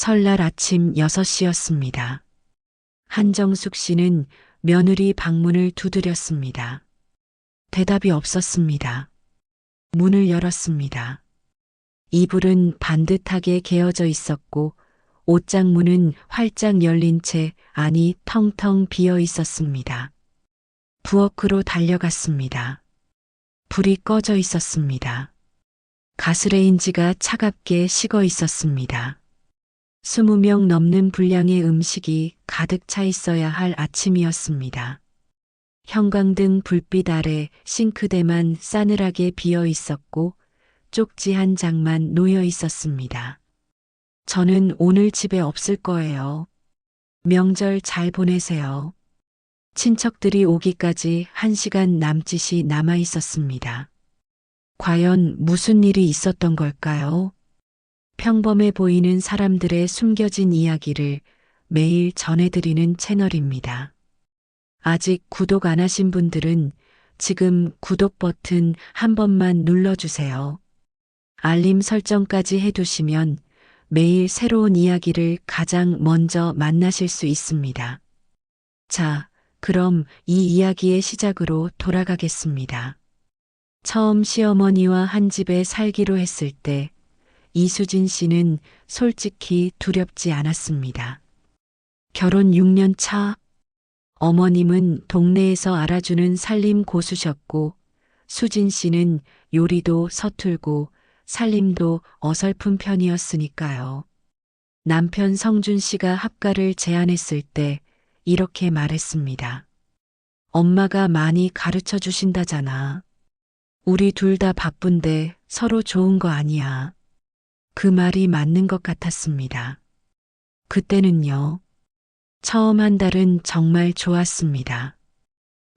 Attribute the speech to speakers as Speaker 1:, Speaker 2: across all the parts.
Speaker 1: 설날 아침 6시였습니다. 한정숙 씨는 며느리 방문을 두드렸습니다. 대답이 없었습니다. 문을 열었습니다. 이불은 반듯하게 개어져 있었고 옷장문은 활짝 열린 채 안이 텅텅 비어 있었습니다. 부엌으로 달려갔습니다. 불이 꺼져 있었습니다. 가스레인지가 차갑게 식어 있었습니다. 20명 넘는 분량의 음식이 가득 차 있어야 할 아침이었습니다. 형광등 불빛 아래 싱크대만 싸늘하게 비어 있었고 쪽지 한 장만 놓여 있었습니다. 저는 오늘 집에 없을 거예요. 명절 잘 보내세요. 친척들이 오기까지 1시간 남짓이 남아 있었습니다. 과연 무슨 일이 있었던 걸까요? 평범해 보이는 사람들의 숨겨진 이야기를 매일 전해드리는 채널입니다. 아직 구독 안 하신 분들은 지금 구독 버튼 한 번만 눌러주세요. 알림 설정까지 해두시면 매일 새로운 이야기를 가장 먼저 만나실 수 있습니다. 자, 그럼 이 이야기의 시작으로 돌아가겠습니다. 처음 시어머니와 한 집에 살기로 했을 때 이수진 씨는 솔직히 두렵지 않았습니다. 결혼 6년 차, 어머님은 동네에서 알아주는 살림 고수셨고 수진 씨는 요리도 서툴고 살림도 어설픈 편이었으니까요. 남편 성준 씨가 합가를 제안했을 때 이렇게 말했습니다. 엄마가 많이 가르쳐 주신다잖아. 우리 둘 다 바쁜데 서로 좋은 거 아니야. 그 말이 맞는 것 같았습니다. 그때는요. 처음 한 달은 정말 좋았습니다.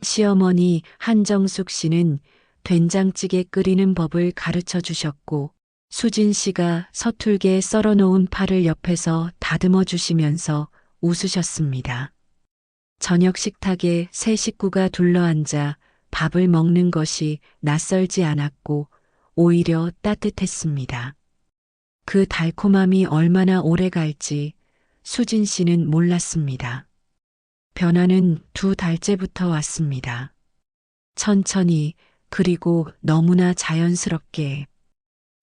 Speaker 1: 시어머니 한정숙 씨는 된장찌개 끓이는 법을 가르쳐 주셨고 수진 씨가 서툴게 썰어놓은 파를 옆에서 다듬어 주시면서 웃으셨습니다. 저녁 식탁에 세 식구가 둘러앉아 밥을 먹는 것이 낯설지 않았고 오히려 따뜻했습니다. 그 달콤함이 얼마나 오래 갈지 수진 씨는 몰랐습니다. 변화는 2달째부터 왔습니다. 천천히 그리고 너무나 자연스럽게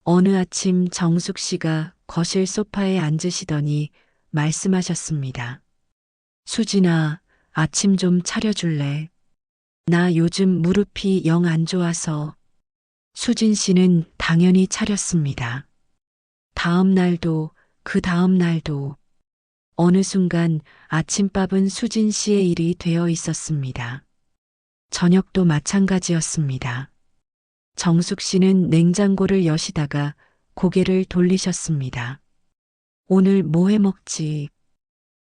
Speaker 1: 어느 아침 정숙 씨가 거실 소파에 앉으시더니 말씀하셨습니다. 수진아, 아침 좀 차려줄래? 나 요즘 무릎이 영 안 좋아서. 수진 씨는 당연히 차렸습니다. 다음 날도 그 다음 날도 어느 순간 아침밥은 수진 씨의 일이 되어 있었습니다. 저녁도 마찬가지였습니다. 정숙 씨는 냉장고를 여시다가 고개를 돌리셨습니다. 오늘 뭐 해 먹지?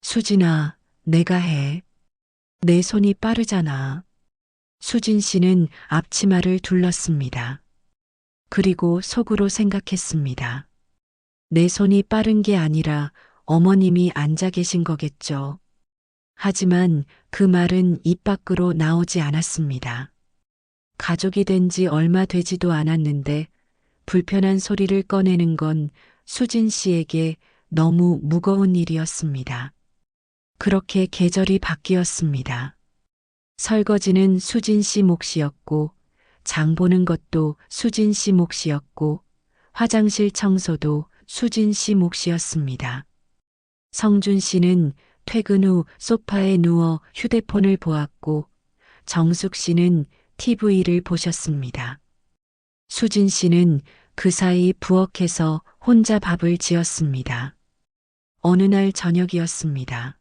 Speaker 1: 수진아, 내가 해. 내 손이 빠르잖아. 수진 씨는 앞치마를 둘렀습니다. 그리고 속으로 생각했습니다. 내 손이 빠른 게 아니라 어머님이 앉아 계신 거겠죠. 하지만 그 말은 입 밖으로 나오지 않았습니다. 가족이 된 지 얼마 되지도 않았는데 불편한 소리를 꺼내는 건 수진 씨에게 너무 무거운 일이었습니다. 그렇게 계절이 바뀌었습니다. 설거지는 수진 씨 몫이었고 장 보는 것도 수진 씨 몫이었고 화장실 청소도 수진 씨 몫이었습니다. 성준 씨는 퇴근 후 소파에 누워 휴대폰을 보았고 정숙 씨는 TV를 보셨습니다. 수진 씨는 그 사이 부엌에서 혼자 밥을 지었습니다. 어느 날 저녁이었습니다.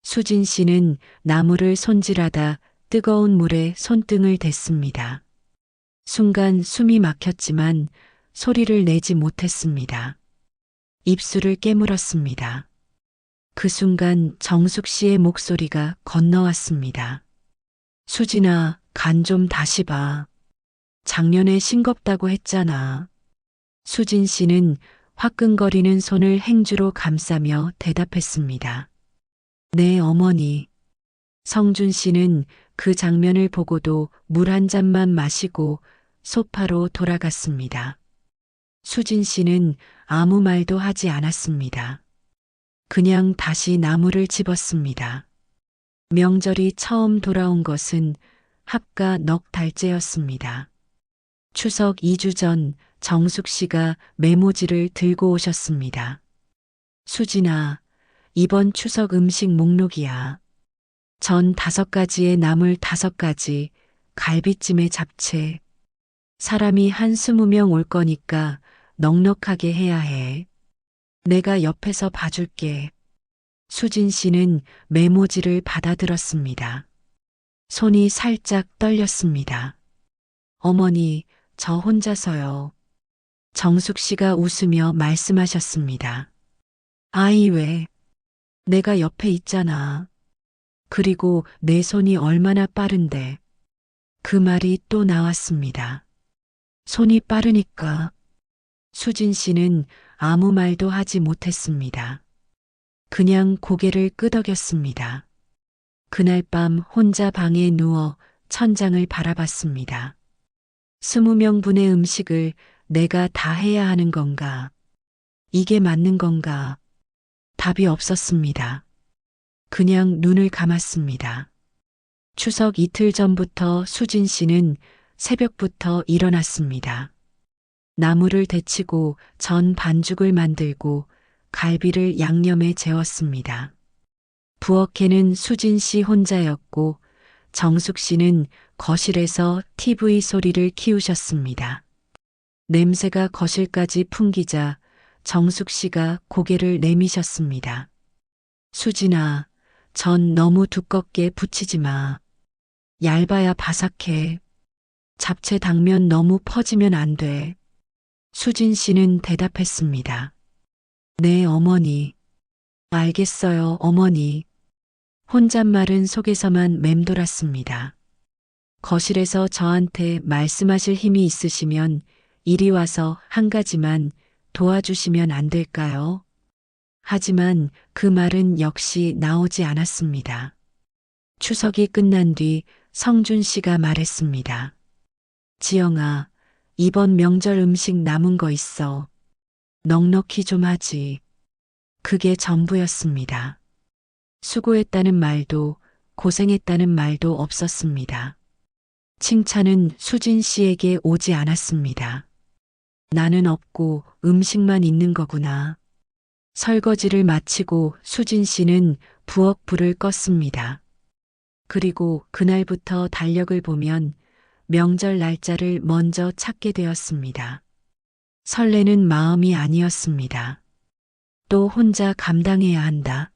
Speaker 1: 수진 씨는 나무를 손질하다 뜨거운 물에 손등을 댔습니다. 순간 숨이 막혔지만 소리를 내지 못했습니다. 입술을 깨물었습니다. 그 순간 정숙 씨의 목소리가 건너왔습니다. 수진아, 간 좀 다시 봐. 작년에 싱겁다고 했잖아. 수진 씨는 화끈거리는 손을 행주로 감싸며 대답했습니다. 네, 어머니. 성준 씨는 그 장면을 보고도 물 한 잔만 마시고 소파로 돌아갔습니다. 수진 씨는 아무 말도 하지 않았습니다. 그냥 다시 나무를 집었습니다. 명절이 처음 돌아온 것은 합가 넉 달째였습니다. 추석 2주 전 정숙 씨가 메모지를 들고 오셨습니다. 수진아, 이번 추석 음식 목록이야. 전 5가지에 나물 5가지, 갈비찜에 잡채. 사람이 한 20명 올 거니까 넉넉하게 해야 해. 내가 옆에서 봐줄게. 수진 씨는 메모지를 받아들었습니다. 손이 살짝 떨렸습니다. 어머니, 저 혼자서요. 정숙 씨가 웃으며 말씀하셨습니다. 아이 왜? 내가 옆에 있잖아. 그리고 내 손이 얼마나 빠른데. 그 말이 또 나왔습니다. 손이 빠르니까. 수진 씨는 아무 말도 하지 못했습니다. 그냥 고개를 끄덕였습니다. 그날 밤 혼자 방에 누워 천장을 바라봤습니다. 20명분의 음식을 내가 다 해야 하는 건가? 이게 맞는 건가? 답이 없었습니다. 그냥 눈을 감았습니다. 추석 이틀 전부터 수진 씨는 새벽부터 일어났습니다. 나무를 데치고 전 반죽을 만들고 갈비를 양념에 재웠습니다. 부엌에는 수진 씨 혼자였고 정숙 씨는 거실에서 TV 소리를 키우셨습니다. 냄새가 거실까지 풍기자 정숙 씨가 고개를 내미셨습니다. 수진아, 전 너무 두껍게 부치지 마. 얇아야 바삭해. 잡채 당면 너무 퍼지면 안 돼. 수진 씨는 대답했습니다. 네, 어머니. 알겠어요, 어머니. 혼잣말은 속에서만 맴돌았습니다. 거실에서 저한테 말씀하실 힘이 있으시면 이리 와서 한 가지만 도와주시면 안 될까요? 하지만 그 말은 역시 나오지 않았습니다. 추석이 끝난 뒤 성준 씨가 말했습니다. 지영아, 이번 명절 음식 남은 거 있어. 넉넉히 좀 하지. 그게 전부였습니다. 수고했다는 말도 고생했다는 말도 없었습니다. 칭찬은 수진 씨에게 오지 않았습니다. 나는 없고 음식만 있는 거구나. 설거지를 마치고 수진 씨는 부엌 불을 껐습니다. 그리고 그날부터 달력을 보면 명절 날짜를 먼저 찾게 되었습니다. 설레는 마음이 아니었습니다. 또 혼자 감당해야 한다.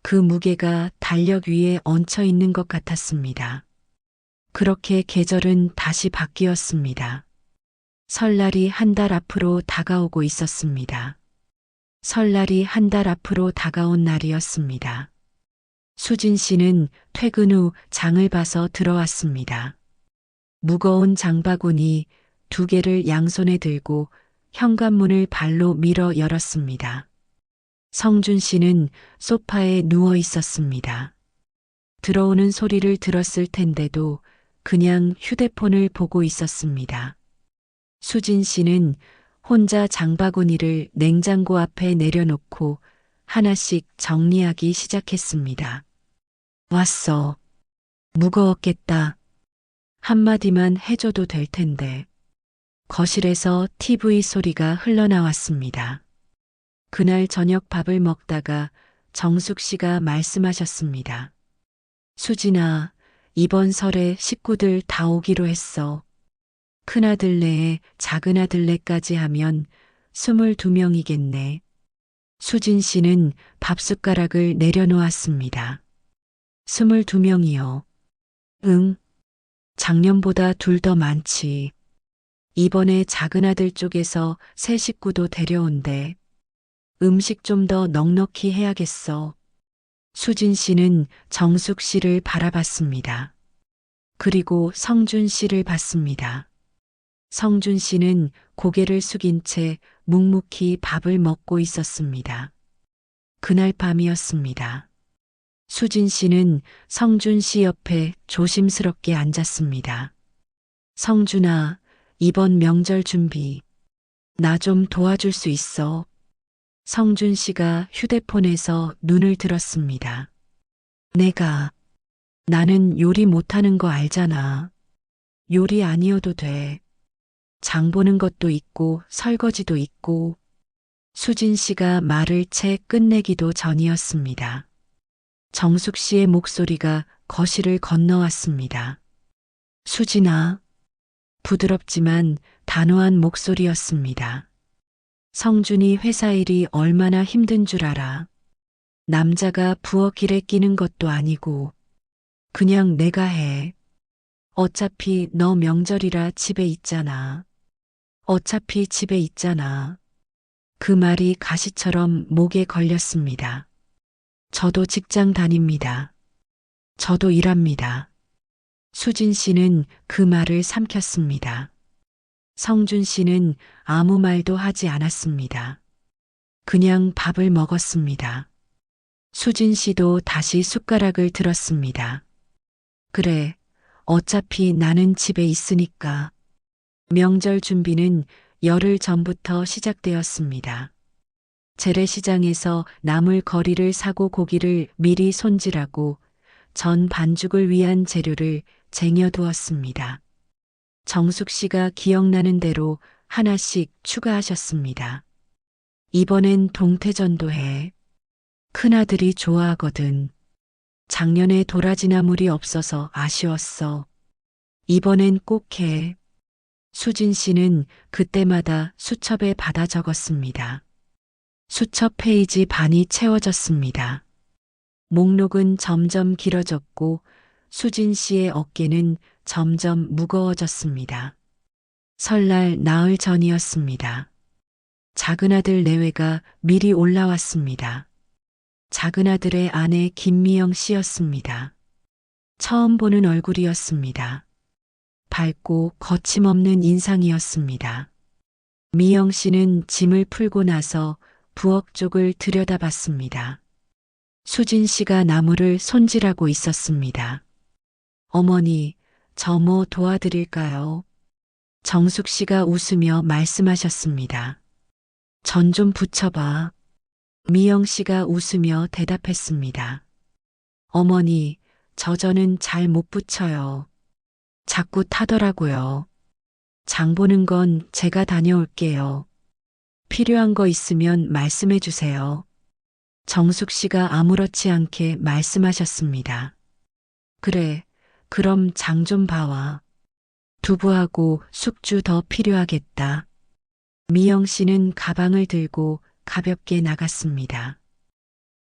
Speaker 1: 그 무게가 달력 위에 얹혀 있는 것 같았습니다. 그렇게 계절은 다시 바뀌었습니다. 설날이 한 달 앞으로 다가오고 있었습니다. 설날이 한 달 앞으로 다가온 날이었습니다. 수진 씨는 퇴근 후 장을 봐서 들어왔습니다. 무거운 장바구니 2개를 양손에 들고 현관문을 발로 밀어 열었습니다. 성준 씨는 소파에 누워 있었습니다. 들어오는 소리를 들었을 텐데도 그냥 휴대폰을 보고 있었습니다. 수진 씨는 혼자 장바구니를 냉장고 앞에 내려놓고 하나씩 정리하기 시작했습니다. 왔어. 무거웠겠다. 한마디만 해줘도 될 텐데. 거실에서 TV 소리가 흘러나왔습니다. 그날 저녁 밥을 먹다가 정숙 씨가 말씀하셨습니다. 수진아, 이번 설에 식구들 다 오기로 했어. 큰아들네에 작은아들네까지 하면 22명이겠네. 수진 씨는 밥숟가락을 내려놓았습니다. 22명이요. 응. 작년보다 둘 더 많지. 이번에 작은아들 쪽에서 새 식구도 데려온대. 음식 좀 더 넉넉히 해야겠어. 수진 씨는 정숙 씨를 바라봤습니다. 그리고 성준 씨를 봤습니다. 성준 씨는 고개를 숙인 채 묵묵히 밥을 먹고 있었습니다. 그날 밤이었습니다. 수진 씨는 성준 씨 옆에 조심스럽게 앉았습니다. 성준아, 이번 명절 준비 나 좀 도와줄 수 있어? 성준 씨가 휴대폰에서 눈을 들었습니다. 나는 요리 못하는 거 알잖아. 요리 아니어도 돼. 장 보는 것도 있고 설거지도 있고. 수진 씨가 말을 채 끝내기도 전이었습니다. 정숙 씨의 목소리가 거실을 건너왔습니다. 수진아. 부드럽지만 단호한 목소리였습니다. 성준이 회사 일이 얼마나 힘든 줄 알아. 남자가 부엌 일에 끼는 것도 아니고 그냥 내가 해. 어차피 너 명절이라 집에 있잖아. 어차피 집에 있잖아. 그 말이 가시처럼 목에 걸렸습니다. 저도 직장 다닙니다. 저도 일합니다. 수진 씨는 그 말을 삼켰습니다. 성준 씨는 아무 말도 하지 않았습니다. 그냥 밥을 먹었습니다. 수진 씨도 다시 숟가락을 들었습니다. 그래, 어차피 나는 집에 있으니까. 명절 준비는 열흘 전부터 시작되었습니다. 재래시장에서 나물 거리를 사고 고기를 미리 손질하고 전 반죽을 위한 재료를 쟁여두었습니다. 정숙 씨가 기억나는 대로 하나씩 추가하셨습니다. 이번엔 동태전도 해. 큰아들이 좋아하거든. 작년에 도라지나물이 없어서 아쉬웠어. 이번엔 꼭 해. 수진 씨는 그때마다 수첩에 받아 적었습니다. 수첩 페이지 반이 채워졌습니다. 목록은 점점 길어졌고 수진 씨의 어깨는 점점 무거워졌습니다. 설날 나흘 전이었습니다. 작은아들 내외가 미리 올라왔습니다. 작은아들의 아내 김미영 씨였습니다. 처음 보는 얼굴이었습니다. 밝고 거침없는 인상이었습니다. 미영 씨는 짐을 풀고 나서 부엌 쪽을 들여다봤습니다. 수진 씨가 나무를 손질하고 있었습니다. 어머니, 저 뭐 도와드릴까요? 정숙 씨가 웃으며 말씀하셨습니다. 전 좀 붙여봐. 미영 씨가 웃으며 대답했습니다. 어머니, 저 전은 잘 못 붙여요. 자꾸 타더라고요. 장 보는 건 제가 다녀올게요. 필요한 거 있으면 말씀해 주세요. 정숙 씨가 아무렇지 않게 말씀하셨습니다. 그래, 그럼 장 좀 봐와. 두부하고 숙주 더 필요하겠다. 미영 씨는 가방을 들고 가볍게 나갔습니다.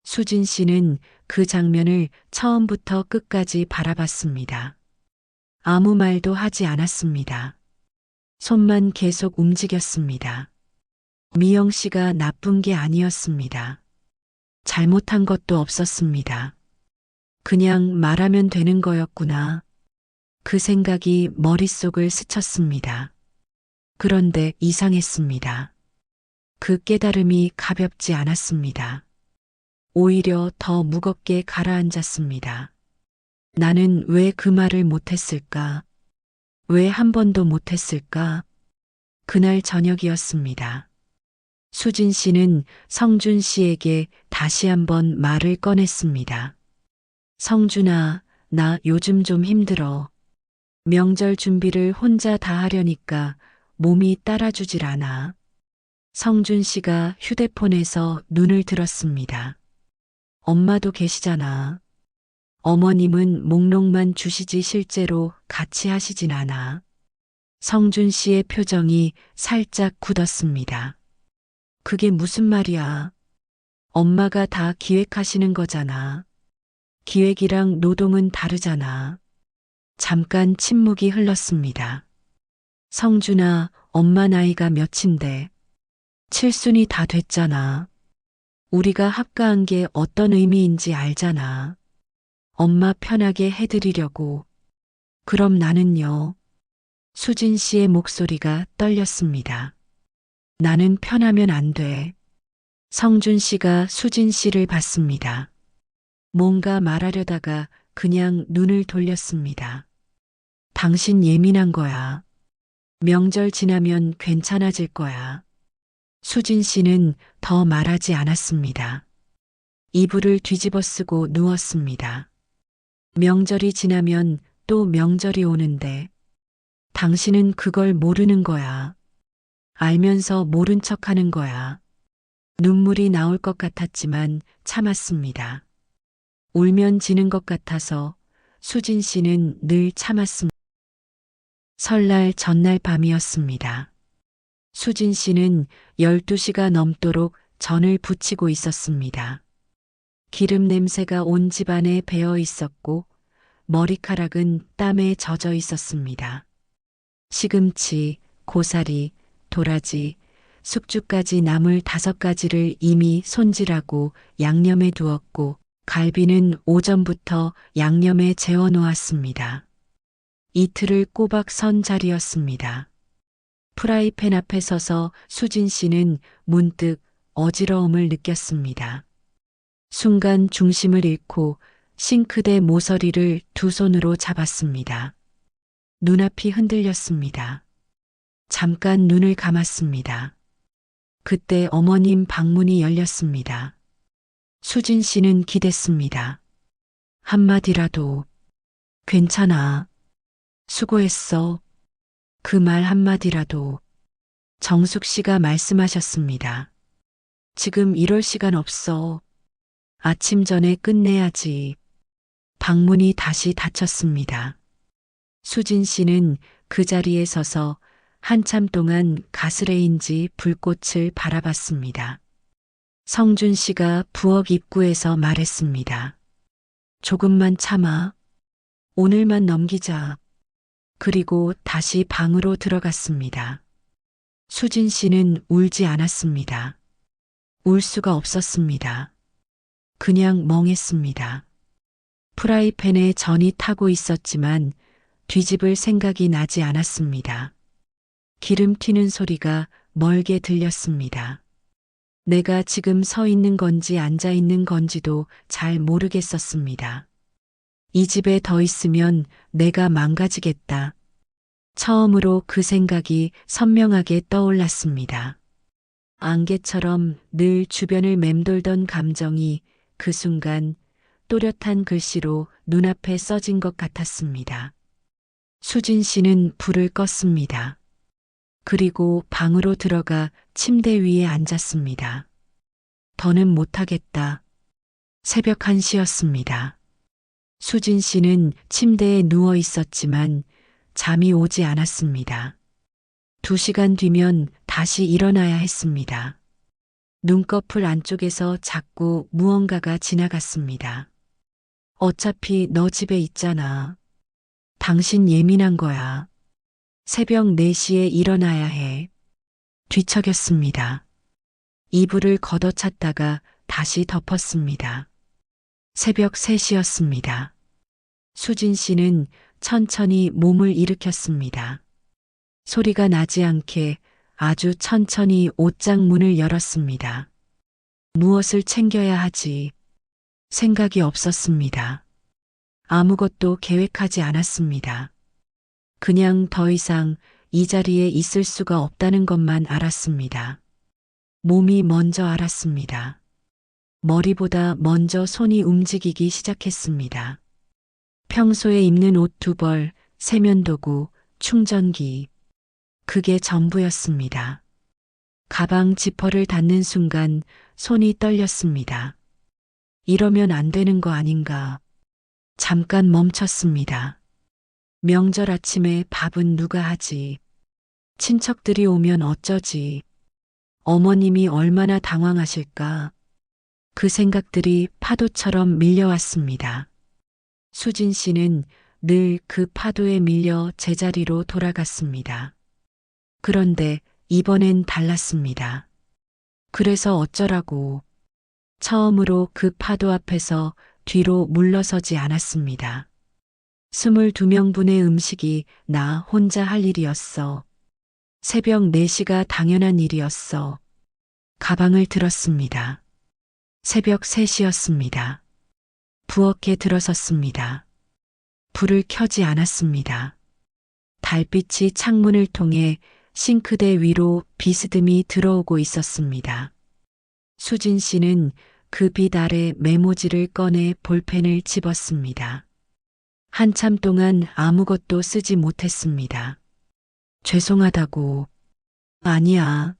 Speaker 1: 수진 씨는 그 장면을 처음부터 끝까지 바라봤습니다. 아무 말도 하지 않았습니다. 손만 계속 움직였습니다. 미영 씨가 나쁜 게 아니었습니다. 잘못한 것도 없었습니다. 그냥 말하면 되는 거였구나. 그 생각이 머릿속을 스쳤습니다. 그런데 이상했습니다. 그 깨달음이 가볍지 않았습니다. 오히려 더 무겁게 가라앉았습니다. 나는 왜 그 말을 못했을까? 왜 한 번도 못했을까? 그날 저녁이었습니다. 수진 씨는 성준 씨에게 다시 한번 말을 꺼냈습니다. 성준아, 나 요즘 좀 힘들어. 명절 준비를 혼자 다 하려니까 몸이 따라주질 않아. 성준 씨가 휴대폰에서 눈을 들었습니다. 엄마도 계시잖아. 어머님은 목록만 주시지 실제로 같이 하시진 않아. 성준 씨의 표정이 살짝 굳었습니다. 그게 무슨 말이야? 엄마가 다 기획하시는 거잖아. 기획이랑 노동은 다르잖아. 잠깐 침묵이 흘렀습니다. 성준아, 엄마 나이가 몇인데? 칠순이 다 됐잖아. 우리가 합가한 게 어떤 의미인지 알잖아. 엄마 편하게 해드리려고. 그럼 나는요? 수진 씨의 목소리가 떨렸습니다. 나는 편하면 안 돼. 성준 씨가 수진 씨를 봤습니다. 뭔가 말하려다가 그냥 눈을 돌렸습니다. 당신 예민한 거야. 명절 지나면 괜찮아질 거야. 수진 씨는 더 말하지 않았습니다. 이불을 뒤집어 쓰고 누웠습니다. 명절이 지나면 또 명절이 오는데 당신은 그걸 모르는 거야. 알면서 모른 척 하는 거야. 눈물이 나올 것 같았지만 참았습니다. 울면 지는 것 같아서 수진 씨는 늘 참았습니다. 설날 전날 밤이었습니다. 수진 씨는 12시가 넘도록 전을 부치고 있었습니다. 기름 냄새가 온 집안에 배어 있었고 머리카락은 땀에 젖어 있었습니다. 시금치, 고사리, 도라지, 숙주까지 나물 5가지를 이미 손질하고 양념해 두었고 갈비는 오전부터 양념에 재워 놓았습니다. 이틀을 꼬박 선 자리였습니다. 프라이팬 앞에 서서 수진 씨는 문득 어지러움을 느꼈습니다. 순간 중심을 잃고 싱크대 모서리를 두 손으로 잡았습니다. 눈앞이 흔들렸습니다. 잠깐 눈을 감았습니다. 그때 어머님 방문이 열렸습니다. 수진 씨는 기댔습니다. 한마디라도 괜찮아. 수고했어. 그 말 한마디라도 정숙 씨가 말씀하셨습니다. 지금 이럴 시간 없어. 아침 전에 끝내야지. 방문이 다시 닫혔습니다. 수진 씨는 그 자리에 서서 한참 동안 가스레인지 불꽃을 바라봤습니다. 성준 씨가 부엌 입구에서 말했습니다. 조금만 참아. 오늘만 넘기자. 그리고 다시 방으로 들어갔습니다. 수진 씨는 울지 않았습니다. 울 수가 없었습니다. 그냥 멍했습니다. 프라이팬에 전이 타고 있었지만 뒤집을 생각이 나지 않았습니다. 기름 튀는 소리가 멀게 들렸습니다. 내가 지금 서 있는 건지 앉아 있는 건지도 잘 모르겠었습니다. 이 집에 더 있으면 내가 망가지겠다. 처음으로 그 생각이 선명하게 떠올랐습니다. 안개처럼 늘 주변을 맴돌던 감정이 그 순간 또렷한 글씨로 눈앞에 써진 것 같았습니다. 수진 씨는 불을 껐습니다. 그리고 방으로 들어가 침대 위에 앉았습니다. 더는 못하겠다. 새벽 1시였습니다. 수진 씨는 침대에 누워 있었지만 잠이 오지 않았습니다. 2시간 뒤면 다시 일어나야 했습니다. 눈꺼풀 안쪽에서 자꾸 무언가가 지나갔습니다. 어차피 너 집에 있잖아. 당신 예민한 거야. 새벽 4시에 일어나야 해. 뒤척였습니다. 이불을 걷어찼다가 다시 덮었습니다. 새벽 3시였습니다. 수진 씨는 천천히 몸을 일으켰습니다. 소리가 나지 않게 아주 천천히 옷장 문을 열었습니다. 무엇을 챙겨야 하지? 생각이 없었습니다. 아무것도 계획하지 않았습니다. 그냥 더 이상 이 자리에 있을 수가 없다는 것만 알았습니다. 몸이 먼저 알았습니다. 머리보다 먼저 손이 움직이기 시작했습니다. 평소에 입는 옷 2벌, 세면도구, 충전기. 그게 전부였습니다. 가방 지퍼를 닫는 순간 손이 떨렸습니다. 이러면 안 되는 거 아닌가. 잠깐 멈췄습니다. 명절 아침에 밥은 누가 하지? 친척들이 오면 어쩌지? 어머님이 얼마나 당황하실까? 그 생각들이 파도처럼 밀려왔습니다. 수진 씨는 늘 그 파도에 밀려 제자리로 돌아갔습니다. 그런데 이번엔 달랐습니다. 그래서 어쩌라고. 처음으로 그 파도 앞에서 뒤로 물러서지 않았습니다. 22명분의 음식이 나 혼자 할 일이었어. 새벽 4시가 당연한 일이었어. 가방을 들었습니다. 새벽 3시였습니다. 부엌에 들어섰습니다. 불을 켜지 않았습니다. 달빛이 창문을 통해 싱크대 위로 비스듬히 들어오고 있었습니다. 수진 씨는 그 빛 아래 메모지를 꺼내 볼펜을 집었습니다. 한참 동안 아무것도 쓰지 못했습니다. 죄송하다고. 아니야.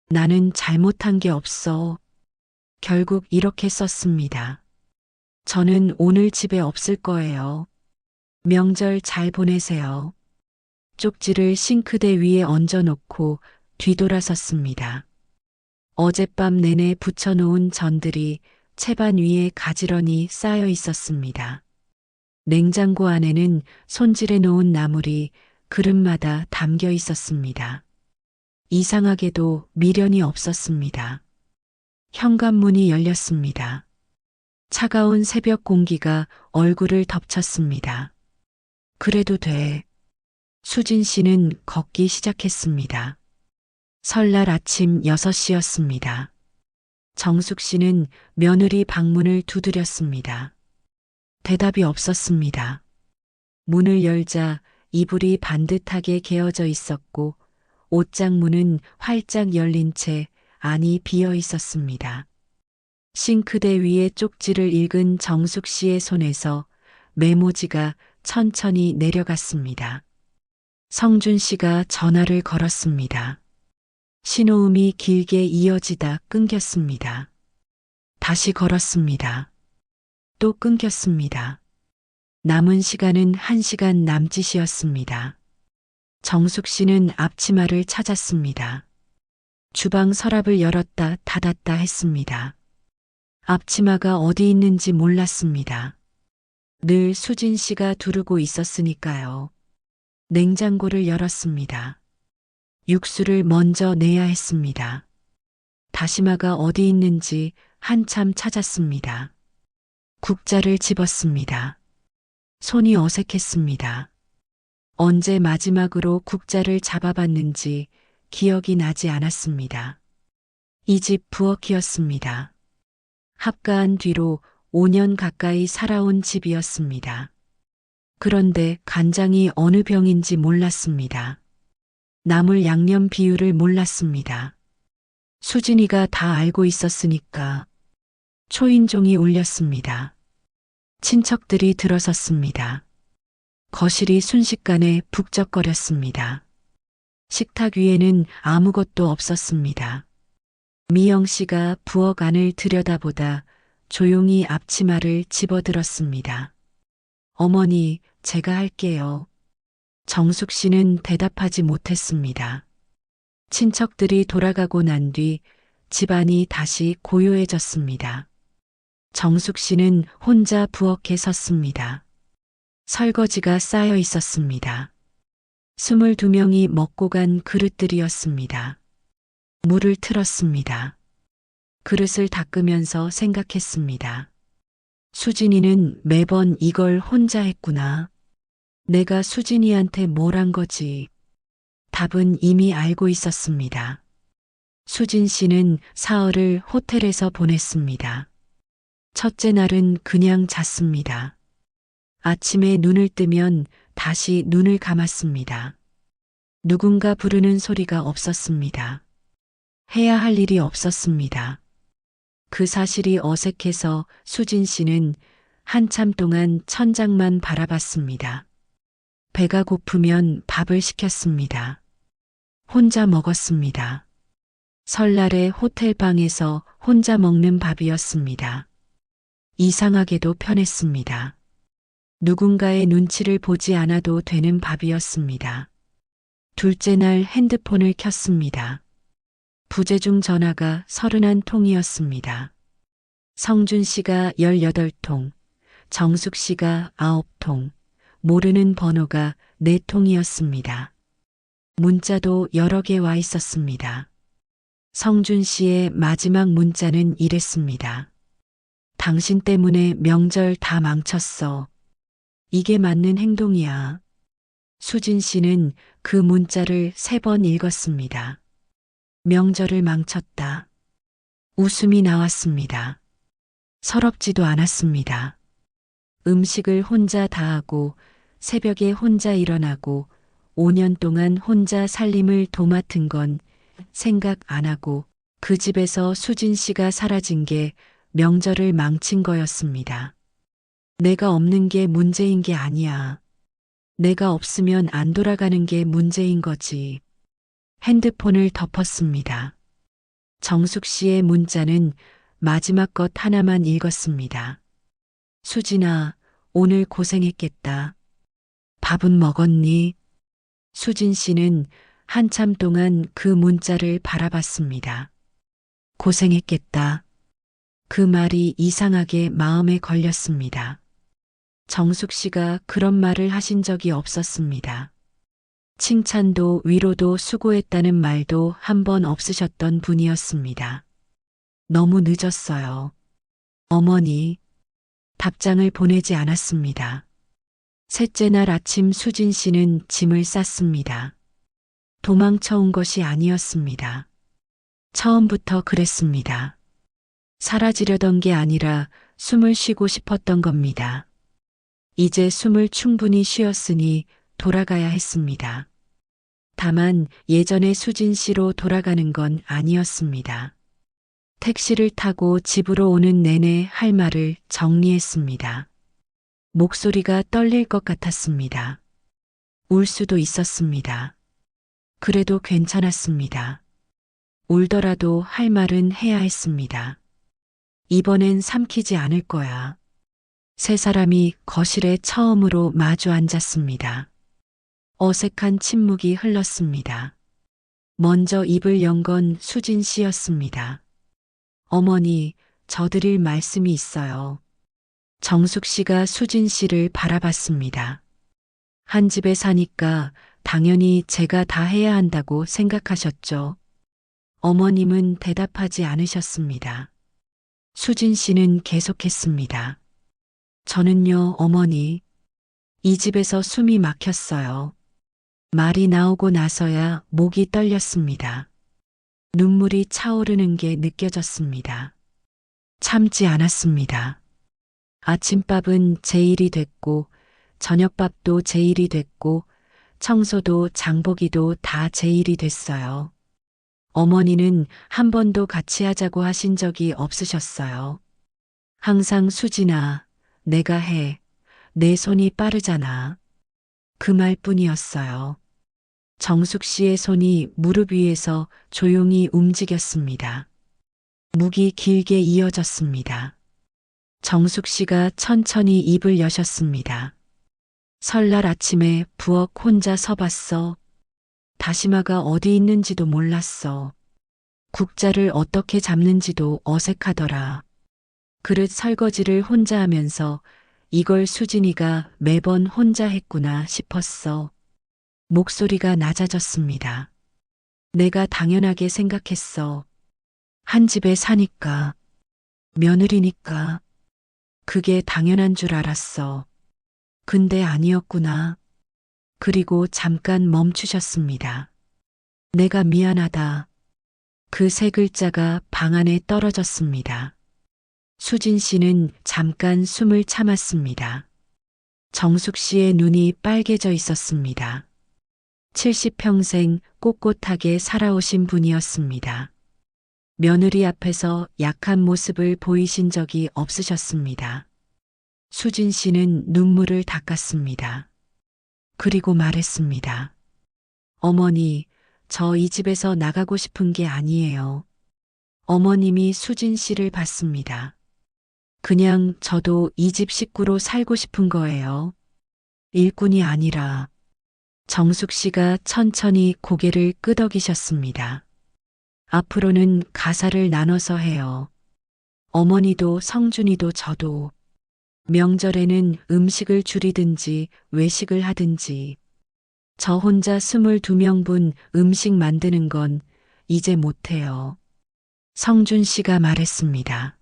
Speaker 1: 나는 잘못한 게 없어. 결국 이렇게 썼습니다. 저는 오늘 집에 없을 거예요. 명절 잘 보내세요. 쪽지를 싱크대 위에 얹어놓고 뒤돌아섰습니다. 어젯밤 내내 붙여놓은 전들이 채반 위에 가지런히 쌓여 있었습니다. 냉장고 안에는 손질해 놓은 나물이 그릇마다 담겨 있었습니다. 이상하게도 미련이 없었습니다. 현관문이 열렸습니다. 차가운 새벽 공기가 얼굴을 덮쳤습니다. 그래도 돼. 수진 씨는 걷기 시작했습니다. 설날 아침 6시였습니다. 정숙 씨는 며느리 방문을 두드렸습니다. 대답이 없었습니다. 문을 열자 이불이 반듯하게 개어져 있었고 옷장문은 활짝 열린 채 안이 비어 있었습니다. 싱크대 위에 쪽지를 읽은 정숙 씨의 손에서 메모지가 천천히 내려갔습니다. 성준 씨가 전화를 걸었습니다. 신호음이 길게 이어지다 끊겼습니다. 다시 걸었습니다. 또 끊겼습니다. 남은 시간은 1시간 남짓이었습니다. 정숙 씨는 앞치마를 찾았습니다. 주방 서랍을 열었다 닫았다 했습니다. 앞치마가 어디 있는지 몰랐습니다. 늘 수진 씨가 두르고 있었으니까요. 냉장고를 열었습니다. 육수를 먼저 내야 했습니다. 다시마가 어디 있는지 한참 찾았습니다. 국자를 집었습니다. 손이 어색했습니다. 언제 마지막으로 국자를 잡아봤는지 기억이 나지 않았습니다. 이 집 부엌이었습니다. 합가한 뒤로 5년 가까이 살아온 집이었습니다. 그런데 간장이 어느 병인지 몰랐습니다. 나물 양념 비율을 몰랐습니다. 수진이가 다 알고 있었으니까. 초인종이 울렸습니다. 친척들이 들어섰습니다. 거실이 순식간에 북적거렸습니다. 식탁 위에는 아무것도 없었습니다. 미영 씨가 부엌 안을 들여다보다 조용히 앞치마를 집어들었습니다. 어머니, 제가 할게요. 정숙 씨는 대답하지 못했습니다. 친척들이 돌아가고 난 뒤 집안이 다시 고요해졌습니다. 정숙 씨는 혼자 부엌에 섰습니다. 설거지가 쌓여 있었습니다. 22명이 먹고 간 그릇들이었습니다. 물을 틀었습니다. 그릇을 닦으면서 생각했습니다. 수진이는 매번 이걸 혼자 했구나. 내가 수진이한테 뭘 한 거지? 답은 이미 알고 있었습니다. 수진 씨는 사흘을 호텔에서 보냈습니다. 첫째 날은 그냥 잤습니다. 아침에 눈을 뜨면 다시 눈을 감았습니다. 누군가 부르는 소리가 없었습니다. 해야 할 일이 없었습니다. 그 사실이 어색해서 수진 씨는 한참 동안 천장만 바라봤습니다. 배가 고프면 밥을 시켰습니다. 혼자 먹었습니다. 설날에 호텔방에서 혼자 먹는 밥이었습니다. 이상하게도 편했습니다. 누군가의 눈치를 보지 않아도 되는 밥이었습니다. 둘째 날 핸드폰을 켰습니다. 부재중 전화가 31통이었습니다. 성준 씨가 18통, 정숙 씨가 9통, 모르는 번호가 4통이었습니다. 문자도 여러 개 와 있었습니다. 성준 씨의 마지막 문자는 이랬습니다. 당신 때문에 명절 다 망쳤어. 이게 맞는 행동이야. 수진 씨는 그 문자를 3번 읽었습니다. 명절을 망쳤다. 웃음이 나왔습니다. 서럽지도 않았습니다. 음식을 혼자 다 하고 새벽에 혼자 일어나고 5년 동안 혼자 살림을 도맡은 건 생각 안 하고 그 집에서 수진 씨가 사라진 게 명절을 망친 거였습니다. 내가 없는 게 문제인 게 아니야. 내가 없으면 안 돌아가는 게 문제인 거지. 핸드폰을 덮었습니다. 정숙 씨의 문자는 마지막 것 하나만 읽었습니다. 수진아, 오늘 고생했겠다. 밥은 먹었니? 수진 씨는 한참 동안 그 문자를 바라봤습니다. 고생했겠다. 그 말이 이상하게 마음에 걸렸습니다. 정숙 씨가 그런 말을 하신 적이 없었습니다. 칭찬도 위로도 수고했다는 말도 한 번 없으셨던 분이었습니다. 너무 늦었어요. 어머니, 답장을 보내지 않았습니다. 셋째 날 아침 수진 씨는 짐을 쌌습니다. 도망쳐 온 것이 아니었습니다. 처음부터 그랬습니다. 사라지려던 게 아니라 숨을 쉬고 싶었던 겁니다. 이제 숨을 충분히 쉬었으니 돌아가야 했습니다. 다만 예전의 수진 씨로 돌아가는 건 아니었습니다. 택시를 타고 집으로 오는 내내 할 말을 정리했습니다. 목소리가 떨릴 것 같았습니다. 울 수도 있었습니다. 그래도 괜찮았습니다. 울더라도 할 말은 해야 했습니다. 이번엔 삼키지 않을 거야. 세 사람이 거실에 처음으로 마주 앉았습니다. 어색한 침묵이 흘렀습니다. 먼저 입을 연 건 수진 씨였습니다. 어머니, 저 드릴 말씀이 있어요. 정숙 씨가 수진 씨를 바라봤습니다. 한 집에 사니까 당연히 제가 다 해야 한다고 생각하셨죠. 어머님은 대답하지 않으셨습니다. 수진 씨는 계속했습니다. 저는요, 어머니, 이 집에서 숨이 막혔어요. 말이 나오고 나서야 목이 떨렸습니다. 눈물이 차오르는 게 느껴졌습니다. 참지 않았습니다. 아침밥은 제 일이 됐고, 저녁밥도 제 일이 됐고, 청소도 장보기도 다 제 일이 됐어요. 어머니는 한 번도 같이 하자고 하신 적이 없으셨어요. 항상 수진아, 내가 해. 내 손이 빠르잖아. 그 말뿐이었어요. 정숙 씨의 손이 무릎 위에서 조용히 움직였습니다. 묵이 길게 이어졌습니다. 정숙 씨가 천천히 입을 여셨습니다. 설날 아침에 부엌 혼자 서봤어. 다시마가 어디 있는지도 몰랐어. 국자를 어떻게 잡는지도 어색하더라. 그릇 설거지를 혼자 하면서 이걸 수진이가 매번 혼자 했구나 싶었어. 목소리가 낮아졌습니다. 내가 당연하게 생각했어. 한 집에 사니까, 며느리니까, 그게 당연한 줄 알았어. 근데 아니었구나. 그리고 잠깐 멈추셨습니다. 내가 미안하다. 그 세 글자가 방 안에 떨어졌습니다. 수진 씨는 잠깐 숨을 참았습니다. 정숙 씨의 눈이 빨개져 있었습니다. 70평생 꼿꼿하게 살아오신 분이었습니다. 며느리 앞에서 약한 모습을 보이신 적이 없으셨습니다. 수진 씨는 눈물을 닦았습니다. 그리고 말했습니다. 어머니, 저 이 집에서 나가고 싶은 게 아니에요. 어머님이 수진 씨를 봤습니다. 그냥 저도 이 집 식구로 살고 싶은 거예요. 일꾼이 아니라. 정숙 씨가 천천히 고개를 끄덕이셨습니다. 앞으로는 가사를 나눠서 해요. 어머니도 성준이도 저도. 명절에는 음식을 줄이든지 외식을 하든지. 저 혼자 22명분 음식 만드는 건 이제 못해요. 성준 씨가 말했습니다.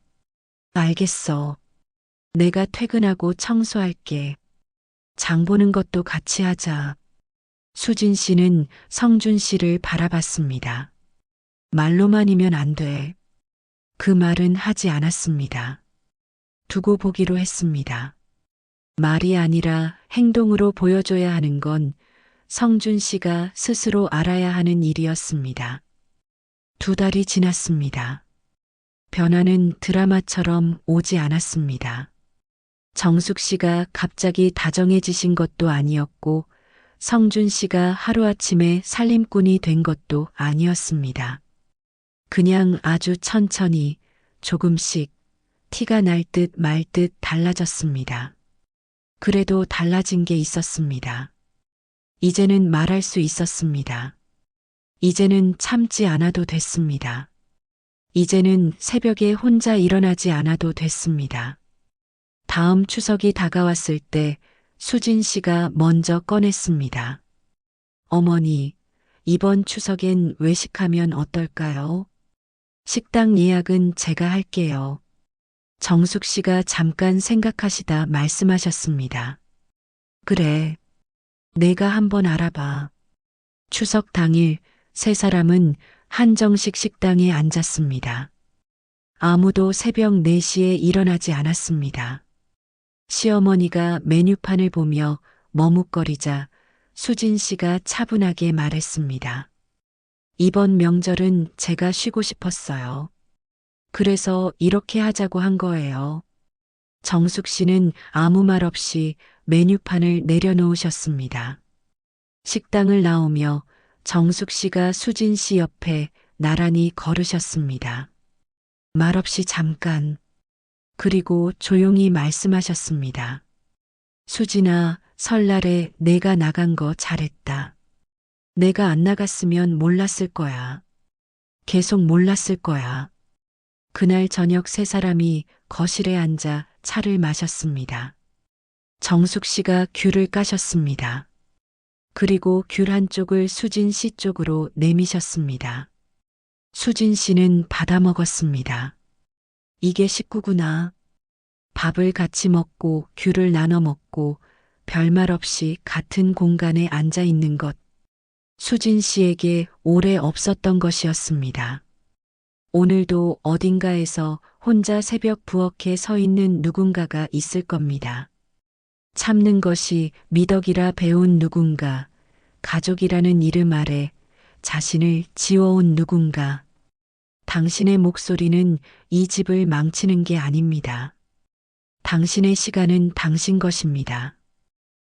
Speaker 1: 알겠어. 내가 퇴근하고 청소할게. 장 보는 것도 같이 하자. 수진 씨는 성준 씨를 바라봤습니다. 말로만이면 안 돼. 그 말은 하지 않았습니다. 두고 보기로 했습니다. 말이 아니라 행동으로 보여줘야 하는 건 성준 씨가 스스로 알아야 하는 일이었습니다. 2달이 지났습니다. 변화는 드라마처럼 오지 않았습니다. 정숙 씨가 갑자기 다정해지신 것도 아니었고 성준 씨가 하루아침에 살림꾼이 된 것도 아니었습니다. 그냥 아주 천천히 조금씩 티가 날 듯 말 듯 달라졌습니다. 그래도 달라진 게 있었습니다. 이제는 말할 수 있었습니다. 이제는 참지 않아도 됐습니다. 이제는 새벽에 혼자 일어나지 않아도 됐습니다. 다음 추석이 다가왔을 때 수진 씨가 먼저 꺼냈습니다. 어머니, 이번 추석엔 외식하면 어떨까요? 식당 예약은 제가 할게요. 정숙 씨가 잠깐 생각하시다 말씀하셨습니다. 그래, 내가 한번 알아봐. 추석 당일 세 사람은 한정식 식당에 앉았습니다. 아무도 새벽 4시에 일어나지 않았습니다. 시어머니가 메뉴판을 보며 머뭇거리자 수진 씨가 차분하게 말했습니다. 이번 명절은 제가 쉬고 싶었어요. 그래서 이렇게 하자고 한 거예요. 정숙 씨는 아무 말 없이 메뉴판을 내려놓으셨습니다. 식당을 나오며 정숙 씨가 수진 씨 옆에 나란히 걸으셨습니다. 말없이 잠깐, 그리고 조용히 말씀하셨습니다. 수진아, 설날에 내가 나간 거 잘했다. 내가 안 나갔으면 몰랐을 거야. 계속 몰랐을 거야. 그날 저녁 세 사람이 거실에 앉아 차를 마셨습니다. 정숙 씨가 귤을 까셨습니다. 그리고 귤 한쪽을 수진 씨 쪽으로 내미셨습니다. 수진 씨는 받아 먹었습니다. 이게 식구구나. 밥을 같이 먹고 귤을 나눠 먹고 별말 없이 같은 공간에 앉아 있는 것. 수진 씨에게 오래 없었던 것이었습니다. 오늘도 어딘가에서 혼자 새벽 부엌에 서 있는 누군가가 있을 겁니다. 참는 것이 미덕이라 배운 누군가, 가족이라는 이름 아래 자신을 지워온 누군가. 당신의 목소리는 이 집을 망치는 게 아닙니다. 당신의 시간은 당신 것입니다.